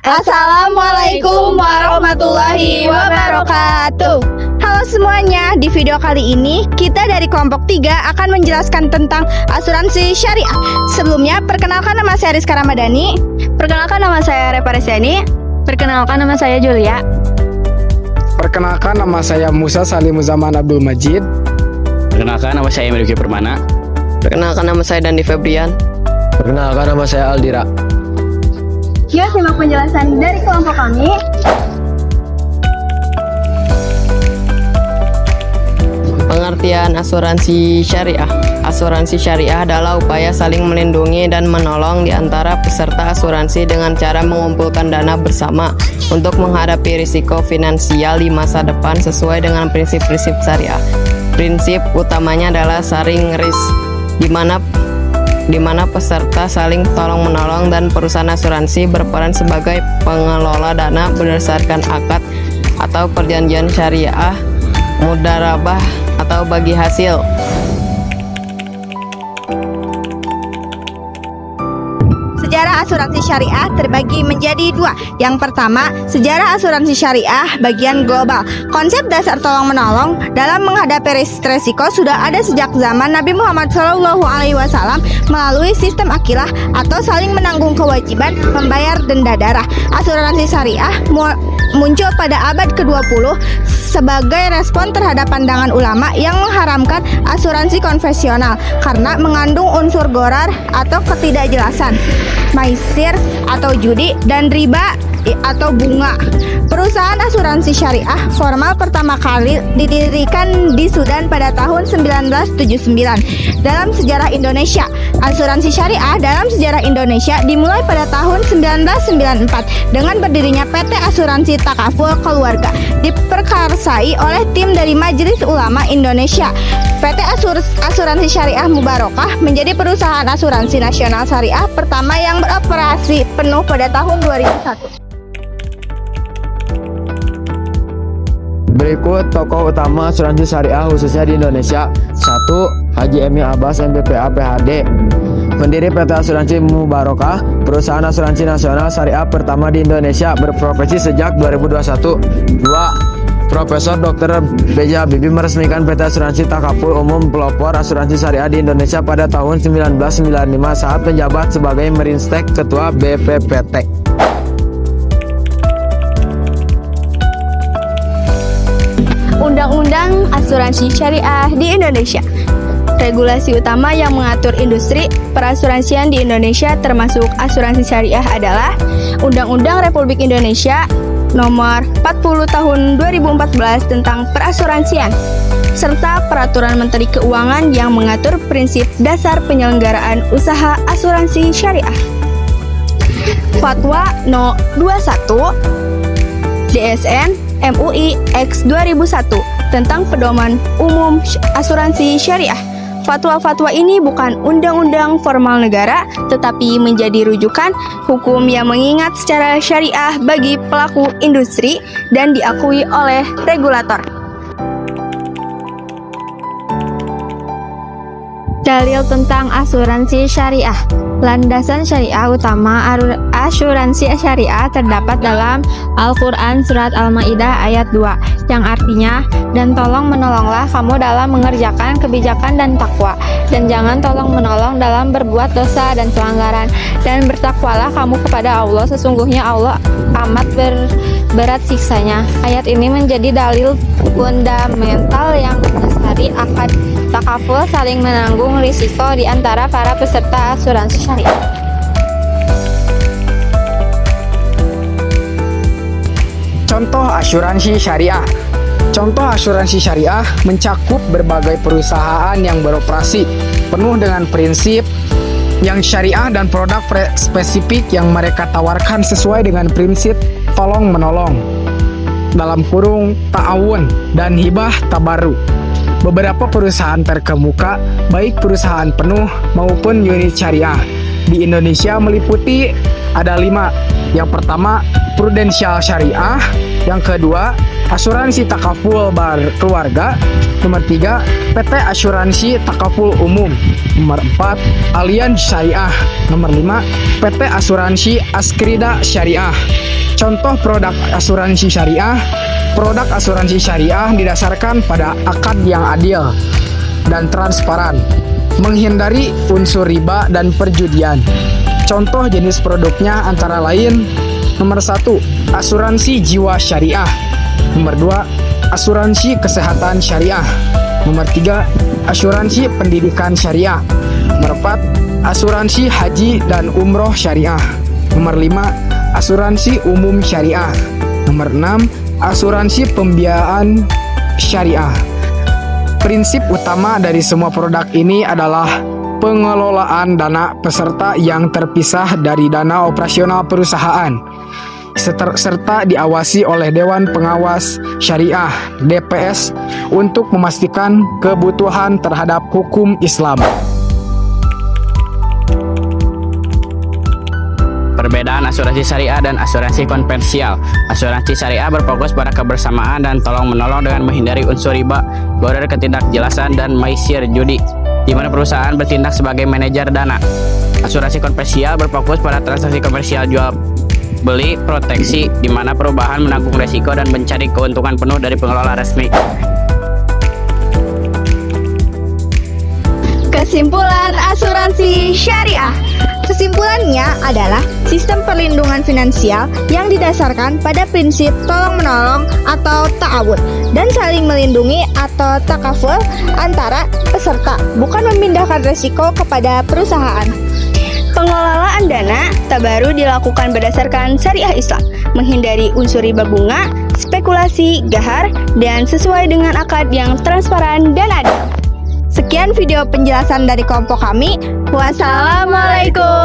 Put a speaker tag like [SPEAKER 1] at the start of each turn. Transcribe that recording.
[SPEAKER 1] Assalamualaikum warahmatullahi wabarakatuh. Halo semuanya, di video kali ini kita dari kelompok 3 akan menjelaskan tentang asuransi syariah. Sebelumnya, perkenalkan nama saya Rizka Ramadhani.
[SPEAKER 2] Perkenalkan nama saya Repa Resiani. Perkenalkan nama saya Julia.
[SPEAKER 3] Perkenalkan nama saya Musa Salimuzaman Abdul Majid.
[SPEAKER 4] Perkenalkan nama saya Emilki Permana.
[SPEAKER 5] Perkenalkan nama saya Dandi Febrian.
[SPEAKER 6] Perkenalkan nama saya Aldira.
[SPEAKER 1] Yuk simak penjelasan dari kelompok kami.
[SPEAKER 5] Pengertian asuransi syariah. Asuransi syariah adalah upaya saling melindungi dan menolong di antara peserta asuransi dengan cara mengumpulkan dana bersama untuk menghadapi risiko finansial di masa depan sesuai dengan prinsip-prinsip syariah. Prinsip utamanya adalah sharing risk, di mana peserta saling tolong-menolong dan perusahaan asuransi berperan sebagai pengelola dana berdasarkan akad atau perjanjian syariah, mudharabah atau bagi hasil.
[SPEAKER 1] Sejarah asuransi syariah terbagi menjadi dua. Yang pertama, sejarah asuransi syariah bagian global. Konsep dasar tolong-menolong dalam menghadapi resiko sudah ada sejak zaman Nabi Muhammad SAW melalui sistem akilah atau saling menanggung kewajiban membayar denda darah. Asuransi syariah muncul pada abad ke-20 sebagai respon terhadap pandangan ulama yang mengharamkan asuransi konvensional karena mengandung unsur ghorar atau ketidakjelasan, maisir atau judi, dan riba atau bunga. Perusahaan asuransi syariah formal pertama kali didirikan di Sudan pada tahun 1979. Dalam sejarah Indonesia, asuransi syariah dalam sejarah Indonesia dimulai pada tahun 1994 dengan berdirinya PT Asuransi Takaful Keluarga, diperkarsai oleh tim dari Majelis Ulama Indonesia. PT Asuransi Syariah Mubarokah menjadi perusahaan asuransi nasional syariah pertama yang beroperasi penuh pada tahun 2001.
[SPEAKER 6] Berikut tokoh utama asuransi syariah khususnya di Indonesia. 1. Haji Emi Abbas MPPA PhD, pendiri PT Asuransi Mubarokah, perusahaan asuransi nasional syariah pertama di Indonesia, berprofesi sejak 2021. 2. Profesor Dr. B.J. Habibie meresmikan PT Asuransi Takaful Umum pelopor asuransi syariah di Indonesia pada tahun 1995 saat menjabat sebagai Merinstek Ketua BPPT.
[SPEAKER 2] Undang-Undang Asuransi Syariah di Indonesia. Regulasi utama yang mengatur industri perasuransian di Indonesia termasuk asuransi syariah adalah Undang-Undang Republik Indonesia Nomor 40 Tahun 2014 tentang perasuransian, serta Peraturan Menteri Keuangan yang mengatur prinsip dasar penyelenggaraan usaha asuransi syariah. Fatwa No. 21 DSN MUI X 2001 tentang pedoman umum asuransi syariah. Fatwa-fatwa ini bukan undang-undang formal negara, tetapi menjadi rujukan hukum yang mengingat secara syariah bagi pelaku industri dan diakui oleh regulator. Dalil tentang asuransi syariah. Landasan syariah utama asuransi syariah terdapat dalam Al-Quran Surat Al-Ma'idah ayat 2 yang artinya, dan tolong menolonglah kamu dalam mengerjakan kebijakan dan takwa, dan jangan tolong menolong dalam berbuat dosa dan pelanggaran, dan bertakwalah kamu kepada Allah, sesungguhnya Allah amat berat siksanya. Ayat ini menjadi dalil fundamental yang mendasari akad takaful saling menanggung risiko di antara para peserta asuransi syariah.
[SPEAKER 3] Contoh asuransi syariah. Contoh asuransi syariah mencakup berbagai perusahaan yang beroperasi penuh dengan prinsip yang syariah dan produk spesifik yang mereka tawarkan sesuai dengan prinsip tolong-menolong, dalam kurung ta'awun dan hibah tabaru. Beberapa perusahaan terkemuka, baik perusahaan penuh maupun unit syariah, di Indonesia meliputi ada 5. Yang pertama, prudensial syariah. Yang kedua, asuransi takaful keluarga. Nomor 3, PT Asuransi Takaful Umum. Nomor 4, Allianz Syariah. Nomor 5, PT Asuransi Askrida Syariah. Contoh produk asuransi syariah. Produk asuransi syariah didasarkan pada akad yang adil dan transparan, menghindari unsur riba dan perjudian. Contoh jenis produknya antara lain: nomor 1, asuransi jiwa syariah. Nomor 2, asuransi kesehatan syariah. Nomor 3, asuransi pendidikan syariah. Nomor 4, asuransi haji dan umroh syariah. Nomor 5, asuransi umum syariah. Nomor 6, asuransi pembiayaan syariah. Prinsip utama dari semua produk ini adalah pengelolaan dana peserta yang terpisah dari dana operasional perusahaan, serta diawasi oleh Dewan Pengawas Syariah (DPS) untuk memastikan kebutuhan terhadap hukum Islam.
[SPEAKER 4] Perbedaan asuransi syariah dan asuransi konvensional. Asuransi syariah berfokus pada kebersamaan dan tolong-menolong dengan menghindari unsur riba, border, ketidakjelasan, dan maisir judi, di mana perusahaan bertindak sebagai manajer dana. Asuransi konvensional berfokus pada transaksi komersial jual beli, proteksi, di mana perubahan menanggung resiko dan mencari keuntungan penuh dari pengelola resmi.
[SPEAKER 1] Kesimpulan asuransi syariah. Kesimpulannya adalah sistem perlindungan finansial yang didasarkan pada prinsip tolong-menolong atau ta'awun dan saling melindungi atau takaful antara peserta, bukan memindahkan resiko kepada perusahaan. Pengelolaan dana tabaru dilakukan berdasarkan syariah Islam, menghindari unsur riba bunga, spekulasi, gahar, dan sesuai dengan akad yang transparan dan adil. Sekian video penjelasan dari kelompok kami. Wassalamualaikum.